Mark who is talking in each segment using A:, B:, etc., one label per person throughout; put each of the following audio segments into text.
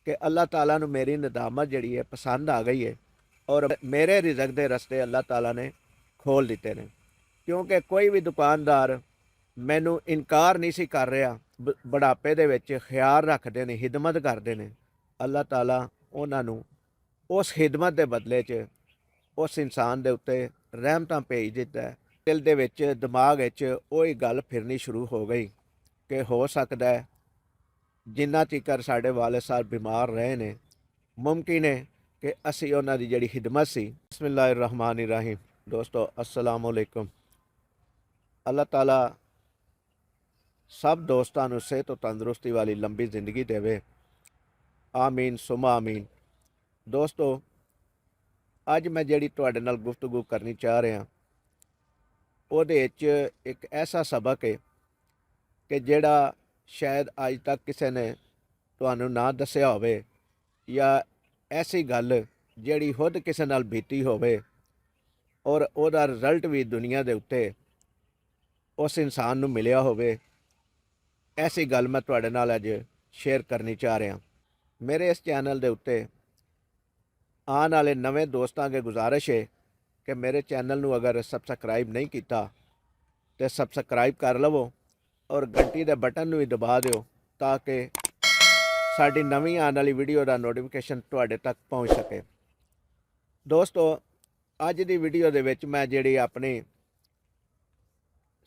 A: कि अल्लाह ताला नू मेरी नदामत जिहड़ी है पसंद आ गई है और मेरे रिज़क दे रस्ते अल्लाह ताला ने खोल दिते ने। क्योंकि कोई भी दुकानदार ਮੈਨੂੰ ਇਨਕਾਰ ਨਹੀਂ ਸੀ ਕਰ ਰਿਹਾ। ਬੁਢਾਪੇ ਦੇ ਵਿੱਚ ਖਿਆਲ ਰੱਖਦੇ ਨੇ, ਹਿਦਮਤ ਕਰਦੇ ਨੇ। ਅੱਲਾਹ ਤਾਲਾ ਉਹਨਾਂ ਨੂੰ ਉਸ ਹਿਦਮਤ ਦੇ ਬਦਲੇ 'ਚ ਉਸ ਇਨਸਾਨ ਦੇ ਉੱਤੇ ਰਹਿਮਤਾਂ ਭੇਜ ਦਿੱਤਾ ਹੈ। ਦਿਲ ਦੇ ਵਿੱਚ, ਦਿਮਾਗ ਵਿੱਚ ਉਹੀ ਗੱਲ ਫਿਰਨੀ ਸ਼ੁਰੂ ਹੋ ਗਈ ਕਿ ਹੋ ਸਕਦਾ ਹੈ ਜਿੰਨਾ ਚਿਰ ਸਾਡੇ ਵਾਲਿਦ ਸਾਹਿਬ ਬਿਮਾਰ ਰਹੇ ਨੇ, ਮੁਮਕਿਨ ਹੈ ਕਿ ਅਸੀਂ ਉਹਨਾਂ ਦੀ ਜਿਹੜੀ ਹਿਦਮਤ ਸੀ। ਬਿਸਮਿल्लाह रहमान रहीम। दोस्तों अस्सलाम वालेकुम। अल्लाह ताला सब दोस्तों ਨੂੰ ਸਿਹਤ और तंदुरुस्ती वाली लंबी ज़िंदगी देवे। आमीन सुमा आमीन। दोस्तों ਅੱਜ मैं ਜਿਹੜੀ ਤੁਹਾਡੇ ਨਾਲ ਗੁਫ਼ਤਗੂ करनी चाह ਰਿਹਾ ਉਹਦੇ ਵਿੱਚ ਇੱਕ ਐਸਾ ਸਬਕ ਹੈ ਕਿ ਜਿਹੜਾ ਸ਼ਾਇਦ ਅੱਜ ਤੱਕ ਕਿਸੇ ਨੇ ਤੁਹਾਨੂੰ ਨਾ ਦੱਸਿਆ ਹੋਵੇ, ਜਾਂ ਐਸੀ ਗੱਲ ਜਿਹੜੀ ਖੁਦ ਕਿਸੇ ਨਾਲ ਬੀਤੀ ਹੋਵੇ ਔਰ ਉਹਦਾ ਰਿਜ਼ਲਟ ਵੀ ਦੁਨੀਆ ਦੇ ਉੱਤੇ ਉਸ ਇਨਸਾਨ ਨੂੰ ਮਿਲਿਆ ਹੋਵੇ। ऐसी गल मैं तुहाडे नाल अज शेयर करनी चाह रहा। मेरे इस चैनल के उत्ते आने वाले नवे दोस्तों के गुजारिश है कि मेरे चैनल नू अगर सबसक्राइब नहीं किया तो सबसक्राइब कर लवो और घंटी के बटन नू भी दबा दिओ ताकि साडी नवी आने वाली वीडियो का नोटिफिकेशन तुहाडे तक पहुँच सके। दोस्तों अज की वीडियो दे विच मैं जिहड़ी अपनी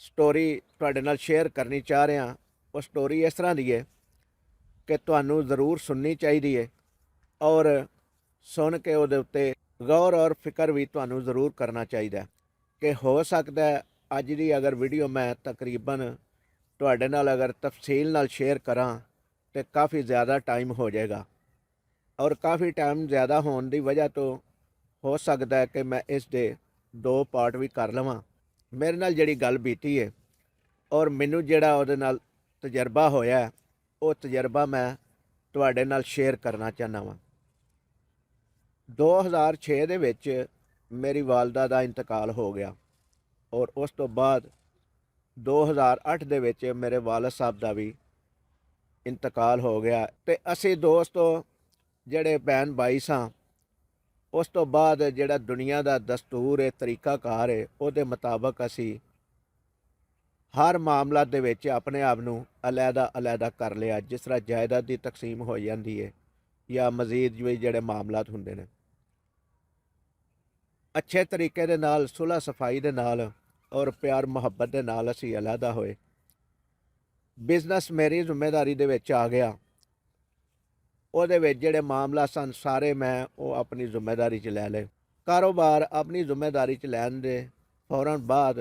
A: स्टोरी तुहाडे नाल शेयर करनी चाह रहा, वो स्टोरी इस तरह की है कि तुहानू ज़रूर सुननी चाहिए है और सुन के उहदे उत्ते गौर और फिक्र भी तुहानू ज़रूर करना चाहिए कि हो सकता है अज की अगर वीडियो मैं तकरीबन तुहाडे नाल अगर तफसील नाल शेयर करा तो काफ़ी ज़्यादा टाइम हो जाएगा और काफ़ी टाइम ज़्यादा होने की वजह तो हो सकता है कि मैं इस दे 2 पार्ट भी कर लवां। मेरे नाल जिहड़ी गल बीती है और मैनू जिहड़ा उहदे नाल तजर्बा होया वो तजर्बा मैं तुहाडे नाल शेयर करना चाहना वा। 2006 दे विच मेरी वालदा दा इंतकाल हो गया और उस तो बाद 2008 दे विच मेरे वालिद साहब दा भी इंतकाल हो गया। ते असी दोस्तों जिहड़े भैन भाई सां, उस तो बाद जिहड़ा दुनिया दा दस्तूर है, तरीकाकार है, उहदे मुताबक असी हर मामला दे विच अपने आप नू अलहदा अलहदा कर लिया। जिस तरह जायदाद की तकसीम हो जाती है या मजीद भी जिहड़े मामलात हुंदे ने, अच्छे तरीके दे नाल, सुलह सफाई दे नाल और प्यार मुहब्बत दे नाल असी अलहदा होए। बिजनेस मेरी जिम्मेदारी दे विच आ गया। ਉਹਦੇ ਵਿੱਚ ਜਿਹੜੇ मामला सन सारे मैं वो अपनी जिम्मेदारी च लै ले। कारोबार अपनी जिम्मेदारी च लैन दे फौरन बाद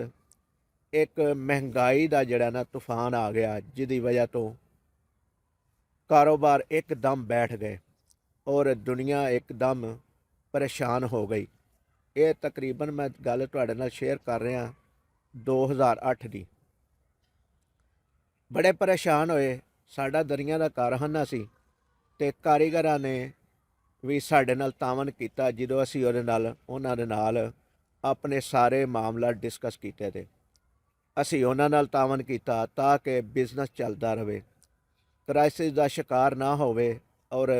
A: एक महंगाई का जड़ा ना तूफान आ गया, जिसकी वजह तो कारोबार एकदम बैठ गए और दुनिया एकदम परेशान हो गई। ये तकरीबन मैं गल तुहाडे नाल शेयर कर रहा 2008 की। बड़े परेशान होए। साडा दरिया का कारखाना सी ते कारीगरां ने भी साडे नाल तावन कीता जदों असीं उहदे नाल उहनां दे नाल अपने सारे मामला डिस्कस कीते ते असीं उहनां नाल तावन कीता ताकि बिजनेस चलदा रहे, क्राइसिस का शिकार ना होवे और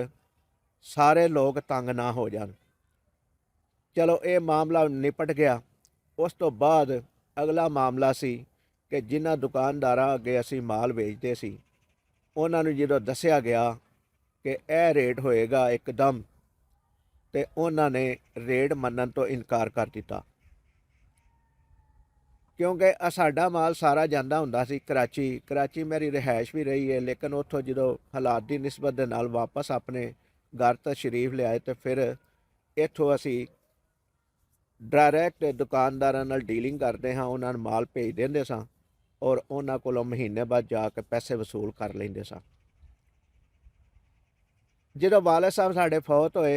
A: सारे लोग तंग ना हो जान। चलो ये मामला निपट गया। उस तो बाद अगला मामला सी कि जिन्हां दुकानदारां अगे असीं माल बेचदे सी उहनां नूं जदों दस्सिया गया कि यह रेट होएगा एकदम, तो उन्होंने रेट मनन तो इनकार कर दिता। क्योंकि साडा माल सारा जांदा हुंदा सी कराची। कराची मेरी रिहाइश भी रही है, लेकिन उत्थों जो हालात की निस्बत दे नाल वापस अपने घर तशरीफ लियाए तो फिर इत्थों असी डायरैक्ट दुकानदारां नाल डीलिंग करते हाँ, उन्होंने माल भेज देंदे सां और उन्हां कोलों महीने बाद जाके पैसे वसूल कर लेंदे सां। जो वालिद साहब साढ़े फौत होए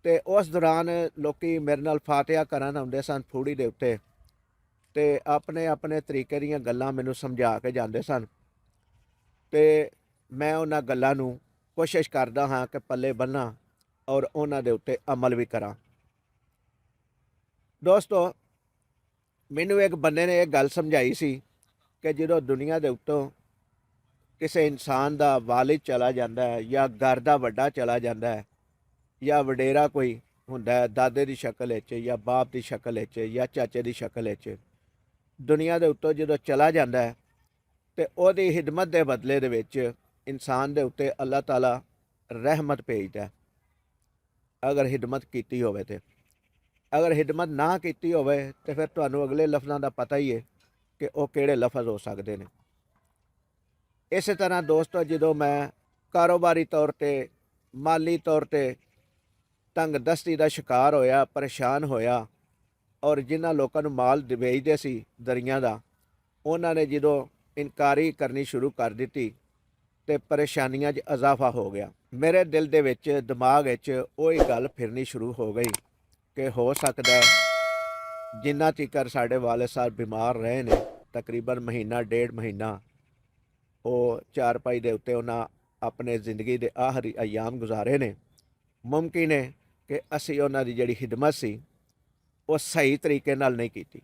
A: तो उस दौरान लोग मेरे नाल फातिहा करन आउंदे सन फूड़ी दे उत्ते ते अपने अपने तरीके दीयां गल्लां मैनूं समझा के जांदे सन ते मैं उन्हां गल्लां नूं कोशिश करदा हाँ कि पल्ले बन्ना और उन्हां दे उत्ते अमल भी करा। दोस्तों मैनूं एक बंदे ने एक गल समझाई सी कि जो दुनिया दे उत्तों ਕਿਸੇ ਇਨਸਾਨ ਦਾ ਵਾਲਿਦ ਚਲਾ ਜਾਂਦਾ ਹੈ ਜਾਂ ਘਰ ਦਾ ਵੱਡਾ ਚਲਾ ਜਾਂਦਾ ਹੈ ਜਾਂ ਵਡੇਰਾ ਕੋਈ ਹੁੰਦਾ ਹੈ ਦਾਦੇ ਦੀ ਸ਼ਕਲ ਵਿੱਚ ਜਾਂ ਬਾਪ ਦੀ ਸ਼ਕਲ ਵਿੱਚ ਜਾਂ ਚਾਚੇ ਦੀ ਸ਼ਕਲ ਵਿੱਚ, ਦੁਨੀਆ ਦੇ ਉੱਤੋਂ ਜਦੋਂ ਚਲਾ ਜਾਂਦਾ ਹੈ ਤੇ ਉਹਦੀ ਹਿਦਮਤ ਦੇ ਬਦਲੇ ਦੇ ਵਿੱਚ ਇਨਸਾਨ ਦੇ ਉੱਤੇ ਅੱਲਾਹ ਤਾਲਾ ਰਹਿਮਤ ਭੇਜਦਾ ਹੈ, ਅਗਰ ਹਿਦਮਤ ਕੀਤੀ ਹੋਵੇ ਤੇ। ਅਗਰ ਹਿਦਮਤ ਨਾ ਕੀਤੀ ਹੋਵੇ ਤੇ ਫਿਰ ਤੁਹਾਨੂੰ ਅਗਲੇ ਲਫ਼ਜ਼ਾਂ ਦਾ ਪਤਾ ਹੀ ਹੈ ਕਿ ਉਹ ਕਿਹੜੇ ਲਫ਼ਜ਼ ਹੋ ਸਕਦੇ ਨੇ। ਇਸੇ ਤਰ੍ਹਾਂ ਦੋਸਤੋ, ਜਦੋਂ ਮੈਂ ਕਾਰੋਬਾਰੀ ਤੌਰ ਤੇ, ਮਾਲੀ ਤੌਰ ਤੇ ਤੰਗਦਸਤੀ ਦਾ ਸ਼ਿਕਾਰ ਹੋਇਆ, ਪਰੇਸ਼ਾਨ ਹੋਇਆ, ਔਰ ਜਿਨ੍ਹਾਂ ਲੋਕਾਂ ਨੂੰ ਮਾਲ ਵੇਚਦੇ ਸੀ ਦਰੀਆਂ ਦਾ, ਉਹਨਾਂ ਨੇ ਜਦੋਂ ਇਨਕਾਰੀ ਕਰਨੀ ਸ਼ੁਰੂ ਕਰ ਦਿੱਤੀ ਤੇ ਪਰੇਸ਼ਾਨੀਆਂ 'ਚ ਇਜ਼ਾਫਾ ਹੋ ਗਿਆ। ਮੇਰੇ ਦਿਲ ਦੇ ਵਿੱਚ, ਦਿਮਾਗ ਵਿੱਚ ਉਹੀ ਗੱਲ ਫਿਰਨੀ ਸ਼ੁਰੂ ਹੋ ਗਈ ਕਿ ਹੋ ਸਕਦਾ ਹੈ ਜਿੰਨਾ ਚਿਰ ਸਾਡੇ ਵਾਲਿਦ ਸਾਹਿਬ ਬਿਮਾਰ ਰਹੇ ਨੇ, ਤਕਰੀਬਨ ਮਹੀਨਾ ਡੇਢ ਮਹੀਨਾ ਉਹ ਚਾਰਪਾਈ ਦੇ ਉੱਤੇ ਉਹਨਾਂ ਆਪਣੇ ਜ਼ਿੰਦਗੀ ਦੇ ਆਖਰੀ ਅਯਾਮ ਗੁਜ਼ਾਰੇ ਨੇ, ਮੁਮਕਿਨ ਹੈ ਕਿ ਅਸੀਂ ਉਹਨਾਂ ਦੀ ਜਿਹੜੀ ਖਿਦਮਤ ਸੀ ਉਹ ਸਹੀ ਤਰੀਕੇ ਨਾਲ ਨਹੀਂ ਕੀਤੀ।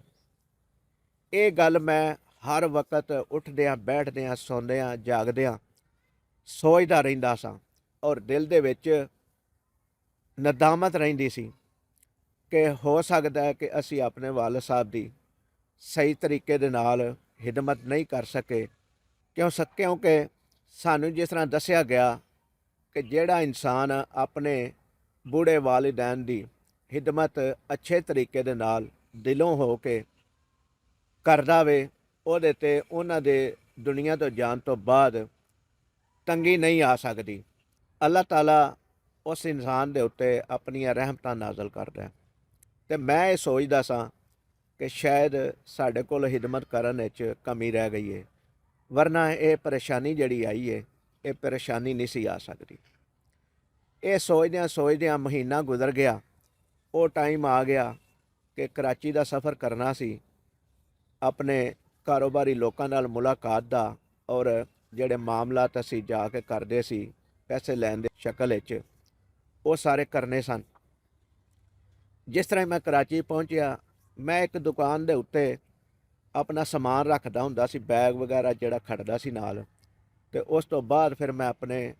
A: ਇਹ ਗੱਲ ਮੈਂ ਹਰ ਵਕਤ ਉੱਠਦਿਆਂ, ਬੈਠਦਿਆਂ, ਸੌਂਦਿਆਂ, ਜਾਗਦਿਆਂ ਸੋਚਦਾ ਰਹਿੰਦਾ ਸਾਂ, ਔਰ ਦਿਲ ਦੇ ਵਿੱਚ ਨਦਾਮਤ ਰਹਿੰਦੀ ਸੀ ਕਿ ਹੋ ਸਕਦਾ ਹੈ ਕਿ ਅਸੀਂ ਆਪਣੇ ਵਾਲਿਦ ਸਾਹਿਬ ਦੀ ਸਹੀ ਤਰੀਕੇ ਦੇ ਨਾਲ ਖਿਦਮਤ ਨਹੀਂ ਕਰ ਸਕੇ। ਕਿਉਂਕਿ ਸਾਨੂੰ ਜਿਸ ਤਰ੍ਹਾਂ ਦੱਸਿਆ ਗਿਆ ਕਿ ਜਿਹੜਾ ਇਨਸਾਨ ਆਪਣੇ ਬੂढ़े ਵਾਲਿदैन ਦੀ ਖਿਦਮਤ ਅੱਛੇ ਤਰੀਕੇ ਦੇ ਨਾਲ ਦਿਲੋਂ ਹੋ ਕੇ ਕਰਦਾ ਵੇ, ਉਹਦੇ 'ਤੇ ਉਹਨਾਂ ਦੇ ਦੁਨੀਆ ਤੋਂ ਜਾਣ ਤੋਂ ਬਾਅਦ ਤੰਗੀ ਨਹੀਂ ਆ ਸਕਦੀ। ਅੱਲਾਹ ਤਾਲਾ ਉਸ ਇਨਸਾਨ ਦੇ ਉੱਤੇ ਆਪਣੀਆਂ ਰਹਿਮਤਾਂ ਨਾਜ਼ਲ ਕਰਦਾ। ਅਤੇ ਮੈਂ ਇਹ ਸੋਚਦਾ ਸਾਂ ਕਿ ਸ਼ਾਇਦ ਸਾਡੇ ਕੋਲ ਖਿਦਮਤ ਕਰਨ ਵਿੱਚ ਕਮੀ ਰਹਿ ਗਈ ਹੈ, ਵਰਨਾ ਇਹ ਪਰੇਸ਼ਾਨੀ ਜਿਹੜੀ ਆਈ ਹੈ, ਇਹ ਪਰੇਸ਼ਾਨੀ ਨਹੀਂ ਸੀ ਆ ਸਕਦੀ। ਇਹ ਸੋਚਦਿਆਂ ਸੋਚਦਿਆਂ ਮਹੀਨਾ ਗੁਜ਼ਰ ਗਿਆ। ਉਹ ਟਾਈਮ ਆ ਗਿਆ ਕਿ ਕਰਾਚੀ ਦਾ ਸਫ਼ਰ ਕਰਨਾ ਸੀ, ਆਪਣੇ ਕਾਰੋਬਾਰੀ ਲੋਕਾਂ ਨਾਲ ਮੁਲਾਕਾਤ ਦਾ, ਔਰ ਜਿਹੜੇ ਮਾਮਲਾਤ ਅਸੀਂ ਜਾ ਕੇ ਕਰਦੇ ਸੀ ਪੈਸੇ ਲੈਣ ਦੇ ਸ਼ਕਲ ਵਿੱਚ, ਉਹ ਸਾਰੇ ਕਰਨੇ ਸਨ। ਜਿਸ ਤਰ੍ਹਾਂ ਮੈਂ ਕਰਾਚੀ ਪਹੁੰਚਿਆ, ਮੈਂ ਇੱਕ ਦੁਕਾਨ ਦੇ ਉੱਤੇ ਆਪਣਾ ਸਮਾਨ ਰੱਖਦਾ ਹੁੰਦਾ ਸੀ, ਬੈਗ ਵਗੈਰਾ ਜਿਹੜਾ ਖੜਦਾ ਸੀ ਨਾਲ, ਅਤੇ ਉਸ ਤੋਂ ਬਾਅਦ ਫਿਰ ਮੈਂ ਆਪਣੇ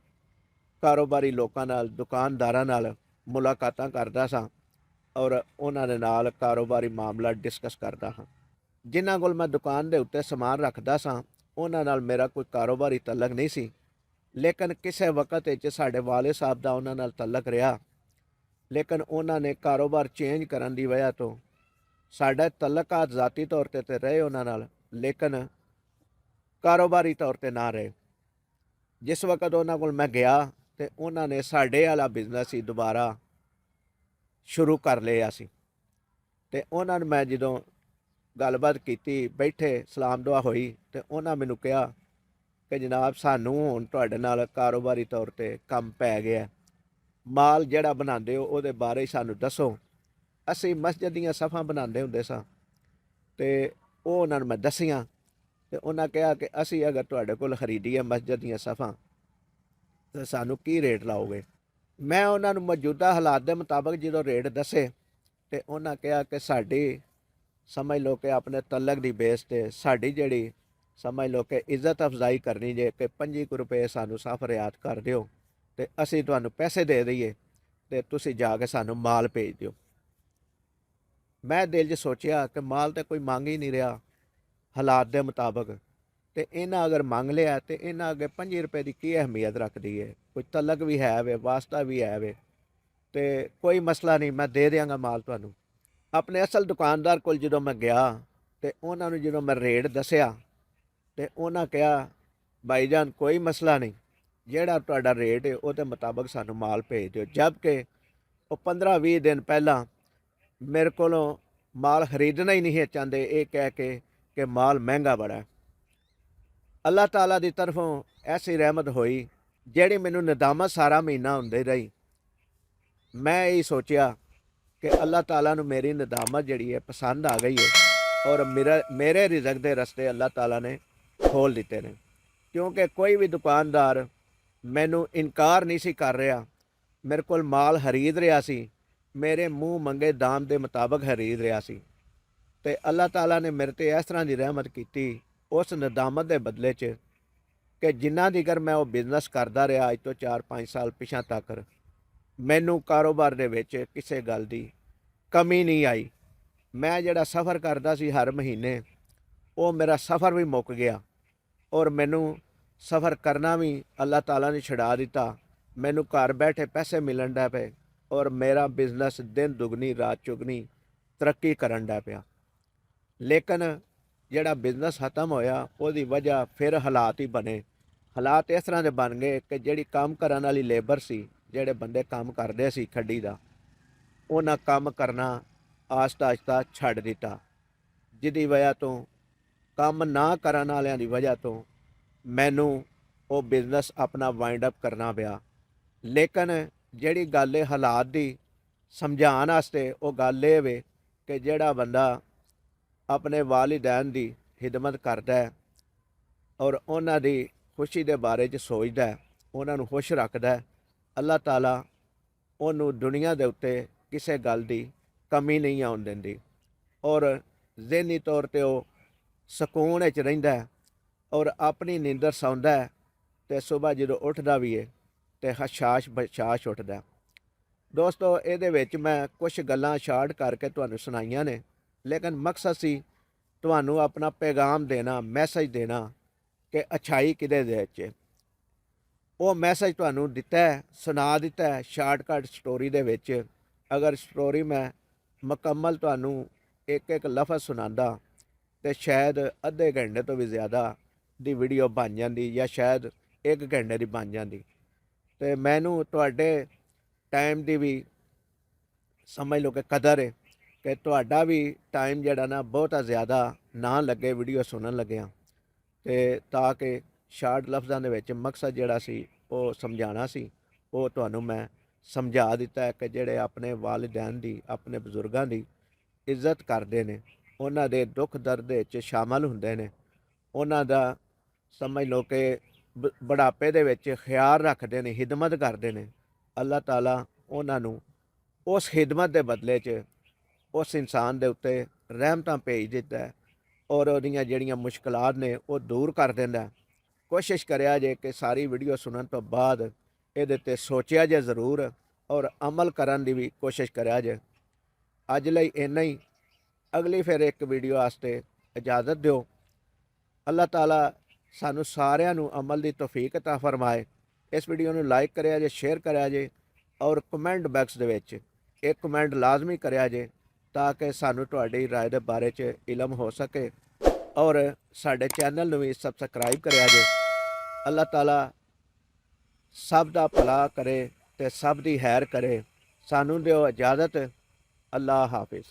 A: ਕਾਰੋਬਾਰੀ ਲੋਕਾਂ ਨਾਲ, ਦੁਕਾਨਦਾਰਾਂ ਨਾਲ ਮੁਲਾਕਾਤਾਂ ਕਰਦਾ ਸਾਂ ਔਰ ਉਹਨਾਂ ਦੇ ਨਾਲ ਕਾਰੋਬਾਰੀ ਮਾਮਲਾ ਡਿਸਕਸ ਕਰਦਾ ਹਾਂ। ਜਿਨ੍ਹਾਂ ਕੋਲ ਮੈਂ ਦੁਕਾਨ ਦੇ ਉੱਤੇ ਸਮਾਨ ਰੱਖਦਾ ਸਾਂ ਉਹਨਾਂ ਨਾਲ ਮੇਰਾ ਕੋਈ ਕਾਰੋਬਾਰੀ ਤਲਕ ਨਹੀਂ ਸੀ, ਲੇਕਿਨ ਕਿਸੇ ਵਕਤ ਵਿੱਚ ਸਾਡੇ ਵਾਲਿਦ ਸਾਹਿਬ ਦਾ ਉਹਨਾਂ ਨਾਲ ਤਲਕ ਰਿਹਾ, ਲੇਕਿਨ ਉਹਨਾਂ ਨੇ ਕਾਰੋਬਾਰ ਚੇਂਜ ਕਰਨ ਦੀ ਵਜ੍ਹਾ ਤੋਂ ਸਾਡਾ ਤਲਕਾਤ ਜ਼ਾਤੀ ਤੌਰ 'ਤੇ ਰਹੇ ਉਹਨਾਂ ਨਾਲ, ਲੇਕਿਨ ਕਾਰੋਬਾਰੀ ਤੌਰ 'ਤੇ ਨਾ ਰਹੇ। ਜਿਸ ਵਕਤ ਉਹਨਾਂ ਕੋਲ ਮੈਂ ਗਿਆ ਅਤੇ ਉਹਨਾਂ ਨੇ ਸਾਡੇ ਵਾਲਾ ਬਿਜ਼ਨਸ ਹੀ ਦੁਬਾਰਾ ਸ਼ੁਰੂ ਕਰ ਲਿਆ ਸੀ, ਅਤੇ ਉਹਨਾਂ ਨੂੰ ਮੈਂ ਜਦੋਂ ਗੱਲਬਾਤ ਕੀਤੀ, ਬੈਠੇ, ਸਲਾਮ ਦੁਆ ਹੋਈ, ਅਤੇ ਉਹਨਾਂ ਮੈਨੂੰ ਕਿਹਾ ਕਿ ਜਨਾਬ ਸਾਨੂੰ ਹੁਣ ਤੁਹਾਡੇ ਨਾਲ ਕਾਰੋਬਾਰੀ ਤੌਰ 'ਤੇ ਕੰਮ ਪੈ ਗਿਆ, ਮਾਲ ਜਿਹੜਾ ਬਣਾਉਂਦੇ ਹੋ ਉਹਦੇ ਬਾਰੇ ਸਾਨੂੰ ਦੱਸੋ। ਅਸੀਂ ਮਸਜਿਦ ਦੀਆਂ ਸਫਾਂ ਬਣਾਉਂਦੇ ਹੁੰਦੇ ਸਾਂ, ਅਤੇ ਉਹ ਉਹਨਾਂ ਨੂੰ ਮੈਂ ਦੱਸੀਆਂ, ਅਤੇ ਉਹਨਾਂ ਕਿਹਾ ਕਿ ਅਸੀਂ ਅਗਰ ਤੁਹਾਡੇ ਕੋਲ ਖਰੀਦੀਏ ਮਸਜਿਦ ਦੀਆਂ ਸਫਾਂ ਤਾਂ ਸਾਨੂੰ ਕੀ ਰੇਟ ਲਾਓਗੇ। ਮੈਂ ਉਹਨਾਂ ਨੂੰ ਮੌਜੂਦਾ ਹਾਲਾਤ ਦੇ ਮੁਤਾਬਕ ਜਦੋਂ ਰੇਟ ਦੱਸੇ, ਅਤੇ ਉਹਨਾਂ ਕਿਹਾ ਕਿ ਸਾਡੀ ਸਮਝ ਲਓ ਕਿ ਆਪਣੇ ਤਲਕ ਦੀ ਬੇਸ 'ਤੇ ਸਾਡੀ ਜਿਹੜੀ ਸਮਝ ਲਓ ਕਿ ਇੱਜ਼ਤ ਅਫਜ਼ਾਈ ਕਰਨੀ ਜੇ ਕਿ 25 ਰੁਪਏ ਸਾਨੂੰ ਸਫ ਰਿਆਤ ਕਰ ਦਿਓ ਅਤੇ ਅਸੀਂ ਤੁਹਾਨੂੰ ਪੈਸੇ ਦੇ ਦਈਏ ਅਤੇ ਤੁਸੀਂ ਜਾ ਕੇ ਸਾਨੂੰ ਮਾਲ ਭੇਜ ਦਿਓ। ਮੈਂ ਦਿਲ 'ਚ ਸੋਚਿਆ ਕਿ ਮਾਲ ਤਾਂ ਕੋਈ ਮੰਗ ਹੀ ਨਹੀਂ ਰਿਹਾ ਹਾਲਾਤ ਦੇ ਮੁਤਾਬਕ, ਅਤੇ ਇਹਨਾਂ ਅਗਰ ਮੰਗ ਲਿਆ ਅਤੇ ਇਹਨਾਂ ਅੱਗੇ 25 ਰੁਪਏ ਦੀ ਕੀ ਅਹਿਮੀਅਤ ਰੱਖਦੀ ਹੈ, ਕੋਈ ਤਲਕ ਵੀ ਹੈ ਵੇ, ਵਾਸਤਾ ਵੀ ਹੈ ਵੇ, ਅਤੇ ਕੋਈ ਮਸਲਾ ਨਹੀਂ, ਮੈਂ ਦੇ ਦਿਆਂਗਾ ਮਾਲ ਤੁਹਾਨੂੰ। ਆਪਣੇ ਅਸਲ ਦੁਕਾਨਦਾਰ ਕੋਲ ਜਦੋਂ ਮੈਂ ਗਿਆ ਅਤੇ ਉਹਨਾਂ ਨੂੰ ਜਦੋਂ ਮੈਂ ਰੇਟ ਦੱਸਿਆ, ਅਤੇ ਉਹਨਾਂ ਕਿਹਾ ਭਾਈ ਜਾਨ ਕੋਈ ਮਸਲਾ ਨਹੀਂ, ਜਿਹੜਾ ਤੁਹਾਡਾ ਰੇਟ ਹੈ ਉਹਦੇ ਮੁਤਾਬਕ ਸਾਨੂੰ ਮਾਲ ਭੇਜ ਦਿਓ। ਜਦ ਕਿ ਉਹ 15-20 ਦਿਨ ਪਹਿਲਾਂ ਮੇਰੇ ਕੋਲੋਂ ਮਾਲ ਖਰੀਦਣਾ ਹੀ ਨਹੀਂ ਚਾਹੁੰਦੇ, ਇਹ ਕਹਿ ਕੇ ਕਿ ਮਾਲ ਮਹਿੰਗਾ ਬੜਾ ਹੈ। ਅੱਲਾਹ ਤਾਲਾ ਦੀ ਤਰਫੋਂ ਐਸੀ ਰਹਿਮਤ ਹੋਈ ਜਿਹੜੀ ਮੈਨੂੰ ਨਦਾਮਤ ਸਾਰਾ ਮਹੀਨਾ ਹੁੰਦੀ ਰਹੀ। ਮੈਂ ਇਹ ਸੋਚਿਆ ਕਿ ਅੱਲਾਹ ਤਾਲਾ ਨੂੰ ਮੇਰੀ ਨਦਾਮਤ ਜਿਹੜੀ ਹੈ ਪਸੰਦ ਆ ਗਈ ਹੈ, ਔਰ ਮੇਰੇ ਰਿਜ਼ਕ ਦੇ ਰਸਤੇ ਅੱਲਾਹ ਤਾਲਾ ਨੇ ਖੋਲ੍ਹ ਦਿੱਤੇ ਨੇ, ਕਿਉਂਕਿ ਕੋਈ ਵੀ ਦੁਕਾਨਦਾਰ ਮੈਨੂੰ ਇਨਕਾਰ ਨਹੀਂ ਸੀ ਕਰ ਰਿਹਾ, ਮੇਰੇ ਕੋਲ ਮਾਲ ਖਰੀਦ ਰਿਹਾ ਸੀ, ਮੇਰੇ ਮੂੰਹ ਮੰਗੇ ਦਾਮ ਦੇ ਮੁਤਾਬਕ ਖਰੀਦ ਰਿਹਾ ਸੀ। ਅਤੇ ਅੱਲਾਹ ਤਾਲਾ ਨੇ ਮੇਰੇ 'ਤੇ ਇਸ ਤਰ੍ਹਾਂ ਦੀ ਰਹਿਮਤ ਕੀਤੀ ਉਸ ਨਦਾਮਤ ਦੇ ਬਦਲੇ 'ਚ ਕਿ ਜਿੰਨਾ ਦਿਕਰ ਮੈਂ ਉਹ ਬਿਜ਼ਨਸ ਕਰਦਾ ਰਿਹਾ ਅੱਜ ਤੋਂ 4-5 ਸਾਲ ਪਿਛਾਂ ਤੱਕ, ਮੈਨੂੰ ਕਾਰੋਬਾਰ ਦੇ ਵਿੱਚ ਕਿਸੇ ਗੱਲ ਦੀ ਕਮੀ ਨਹੀਂ ਆਈ। ਮੈਂ ਜਿਹੜਾ ਸਫ਼ਰ ਕਰਦਾ ਸੀ ਹਰ ਮਹੀਨੇ, ਉਹ ਮੇਰਾ ਸਫ਼ਰ ਵੀ ਮੁੱਕ ਗਿਆ ਔਰ ਮੈਨੂੰ ਸਫ਼ਰ ਕਰਨਾ ਵੀ ਅੱਲਾਹ ਤਾਲਾ ਨੇ ਛੁਡਾ ਦਿੱਤਾ। ਮੈਨੂੰ ਘਰ ਬੈਠੇ ਪੈਸੇ ਮਿਲਣ ਡੈ ਪਏ ਔਰ ਮੇਰਾ ਬਿਜ਼ਨਸ ਦਿਨ ਦੁਗਣੀ ਰਾਤ ਚੁਗਣੀ ਤਰੱਕੀ ਕਰਨ ਡੈ ਪਿਆ। ਲੇਕਿਨ ਜਿਹੜਾ ਬਿਜ਼ਨਸ ਖਤਮ ਹੋਇਆ ਉਹਦੀ ਵਜ੍ਹਾ ਫਿਰ ਹਾਲਾਤ ਹੀ ਬਣੇ। ਹਾਲਾਤ ਇਸ ਤਰ੍ਹਾਂ ਦੇ ਬਣ ਗਏ ਕਿ ਜਿਹੜੀ ਕੰਮ ਕਰਨ ਵਾਲੀ ਲੇਬਰ ਸੀ, ਜਿਹੜੇ ਬੰਦੇ ਕੰਮ ਕਰਦੇ ਸੀ ਖੱਡੀ ਦਾ, ਉਹਨਾਂ ਕੰਮ ਕਰਨਾ ਆਸਤਾ ਆਸਤਾ ਛੱਡ ਦਿੱਤਾ, ਜਿਹਦੀ ਵਜ੍ਹਾ ਤੋਂ ਕੰਮ ਨਾ ਕਰਨ ਵਾਲਿਆਂ ਦੀ ਵਜ੍ਹਾ ਤੋਂ ਮੈਨੂੰ ਉਹ ਬਿਜ਼ਨਸ ਆਪਣਾ ਵਾਈਂਡ ਅਪ ਕਰਨਾ ਪਿਆ। ਲੇਕਿਨ ਜਿਹੜੀ ਗੱਲ ਹੈ ਹਾਲਾਤ ਦੀ ਸਮਝਾਉਣ ਵਾਸਤੇ, ਉਹ ਗੱਲ ਇਹ ਵੇ ਕਿ ਜਿਹੜਾ ਬੰਦਾ ਆਪਣੇ ਵਾਲਿदैन ਦੀ ਖਿਦਮਤ ਕਰਦਾ ਹੈ ਔਰ ਉਹਨਾਂ ਦੀ ਖੁਸ਼ੀ ਦੇ ਬਾਰੇ 'ਚ ਸੋਚਦਾ ਹੈ, ਉਹਨਾਂ ਨੂੰ ਖੁਸ਼ ਰੱਖਦਾ ਹੈ, ਅੱਲਾਹ ਤਾਲਾ ਉਹਨੂੰ ਦੁਨੀਆ ਦੇ ਉੱਤੇ ਕਿਸੇ ਗੱਲ ਦੀ ਕਮੀ ਨਹੀਂ ਆਉਣ ਦਿੰਦੀ ਔਰ ਜ਼ਿਹਨੀ ਤੌਰ 'ਤੇ ਉਹ ਸਕੂਨ ਵਿੱਚ ਰਹਿੰਦਾ ਹੈ ਔਰ ਆਪਣੀ ਨੀਂਦਰ ਸੌਂਦਾ ਹੈ ਅਤੇ ਸੁਬਾਹ ਜਦੋਂ ਉੱਠਦਾ ਵੀ ਹੈ ਅਤੇ ਹਸ਼ਾਸ਼ ਬਸ਼ਾਸ਼ ਉੱਠਦਾ। ਦੋਸਤੋ, ਇਹਦੇ ਵਿੱਚ ਮੈਂ ਕੁਛ ਗੱਲਾਂ ਸ਼ਾਰਟ ਕਰਕੇ ਤੁਹਾਨੂੰ ਸੁਣਾਈਆਂ ਨੇ, ਲੇਕਿਨ ਮਕਸਦ ਸੀ ਤੁਹਾਨੂੰ ਆਪਣਾ ਪੈਗਾਮ ਦੇਣਾ, ਮੈਸੇਜ ਦੇਣਾ ਕਿ ਅੱਛਾਈ ਕਿਹਦੇ ਦੇ ਵਿੱਚ। ਉਹ ਮੈਸੇਜ ਤੁਹਾਨੂੰ ਦਿੱਤਾ ਹੈ, ਸੁਣਾ ਦਿੱਤਾ ਹੈ ਸ਼ਾਰਟਕਟ ਸਟੋਰੀ ਦੇ ਵਿੱਚ। ਅਗਰ ਸਟੋਰੀ ਮੈਂ ਮੁਕੰਮਲ ਤੁਹਾਨੂੰ ਇੱਕ ਇੱਕ ਲਫ਼ਜ਼ ਸੁਣਾਉਂਦਾ ਤੇ ਸ਼ਾਇਦ ਅੱਧੇ ਘੰਟੇ ਤੋਂ ਵੀ ਜ਼ਿਆਦਾ ਦੀ ਵੀਡੀਓ ਬਣ ਜਾਂਦੀ, ਜਾਂ ਸ਼ਾਇਦ 1 ਘੰਟੇ ਦੀ ਬਣ ਜਾਂਦੀ। ਤੇ ਮੈਨੂੰ ਤੁਹਾਡੇ ਟਾਈਮ ਦੀ ਵੀ ਸਮਝ ਲਓ ਕਿ ਕਦਰ ਹੈ ਕਿ ਤੁਹਾਡਾ ਵੀ ਟਾਈਮ ਜਿਹੜਾ ਨਾ ਬਹੁਤਾ ਜ਼ਿਆਦਾ ਨਾ ਲੱਗੇ ਵੀਡੀਓ ਸੁਣਨ ਲੱਗਿਆ, ਤੇ ਤਾਂ ਕਿ ਸ਼ਾਰਟ ਲਫ਼ਜ਼ਾਂ ਦੇ ਵਿੱਚ ਮਕਸਦ ਜਿਹੜਾ ਸੀ ਉਹ ਸਮਝਾਉਣਾ ਸੀ, ਉਹ ਤੁਹਾਨੂੰ ਮੈਂ ਸਮਝਾ ਦਿੱਤਾ ਹੈ ਕਿ ਜਿਹੜੇ ਆਪਣੇ ਵਾਲਿदैन ਦੀ, ਆਪਣੇ ਬਜ਼ੁਰਗਾਂ ਦੀ ਇੱਜ਼ਤ ਕਰਦੇ ਨੇ, ਉਹਨਾਂ ਦੇ ਦੁੱਖ ਦਰਦ ਵਿੱਚ ਸ਼ਾਮਲ ਹੁੰਦੇ ਨੇ, ਉਹਨਾਂ ਦਾ ਸਮਝ ਲਓ ਕਿ ਬੁਢਾਪੇ ਦੇ ਵਿੱਚ ਖਿਆਲ ਰੱਖਦੇ ਨੇ, ਖਿਦਮਤ ਕਰਦੇ ਨੇ, ਅੱਲਾਹ ਤਾਲਾ ਉਹਨਾਂ ਨੂੰ ਉਸ ਖਿਦਮਤ ਦੇ ਬਦਲੇ 'ਚ ਉਸ ਇਨਸਾਨ ਦੇ ਉੱਤੇ ਰਹਿਮਤਾਂ ਭੇਜ ਦਿੱਤਾ ਹੈ ਔਰ ਉਹਦੀਆਂ ਜਿਹੜੀਆਂ ਮੁਸ਼ਕਲਾਤ ਨੇ ਉਹ ਦੂਰ ਕਰ ਦਿੰਦਾ। ਕੋਸ਼ਿਸ਼ ਕਰਿਆ ਜੇ ਕਿ ਸਾਰੀ ਵੀਡੀਓ ਸੁਣਨ ਤੋਂ ਬਾਅਦ ਇਹਦੇ 'ਤੇ ਸੋਚਿਆ ਜੇ ਜ਼ਰੂਰ ਔਰ ਅਮਲ ਕਰਨ ਦੀ ਵੀ ਕੋਸ਼ਿਸ਼ ਕਰਿਆ ਜੇ। ਅੱਜ ਲਈ ਇੰਨਾ ਹੀ, ਅਗਲੀ ਫਿਰ ਇੱਕ ਵੀਡੀਓ ਵਾਸਤੇ ਇਜਾਜ਼ਤ ਦਿਓ। ਅੱਲਾਹ ਤਾਲਾ ਸਾਨੂੰ ਸਾਰਿਆਂ ਨੂੰ ਅਮਲ ਦੀ ਤੌਫੀਕ ਅਤਾ ਫਰਮਾਏ। ਇਸ ਵੀਡੀਓ ਨੂੰ ਲਾਈਕ ਕਰਿਆ ਜੇ, ਸ਼ੇਅਰ ਕਰਿਆ ਜੇ ਔਰ ਕਮੈਂਟ ਬਾਕਸ ਦੇ ਵਿੱਚ ਇੱਕ ਕਮੈਂਟ ਲਾਜ਼ਮੀ ਕਰਿਆ ਜੇ ਤਾਂ ਕਿ ਸਾਨੂੰ ਤੁਹਾਡੀ ਰਾਏ ਦੇ ਬਾਰੇ 'ਚ ਇਲਮ ਹੋ ਸਕੇ ਔਰ ਸਾਡੇ ਚੈਨਲ ਨੂੰ ਵੀ ਸਬਸਕ੍ਰਾਈਬ ਕਰਿਆ ਜੇ। ਅੱਲਾਹ ਤਾਲਾ ਸਭ ਦਾ ਭਲਾ ਕਰੇ ਤੇ ਸਭ ਦੀ ਖੈਰ ਕਰੇ। ਸਾਨੂੰ ਦਿਓ ਇਜਾਜ਼ਤ। ਅੱਲਾਹ ਹਾਫਿਜ਼।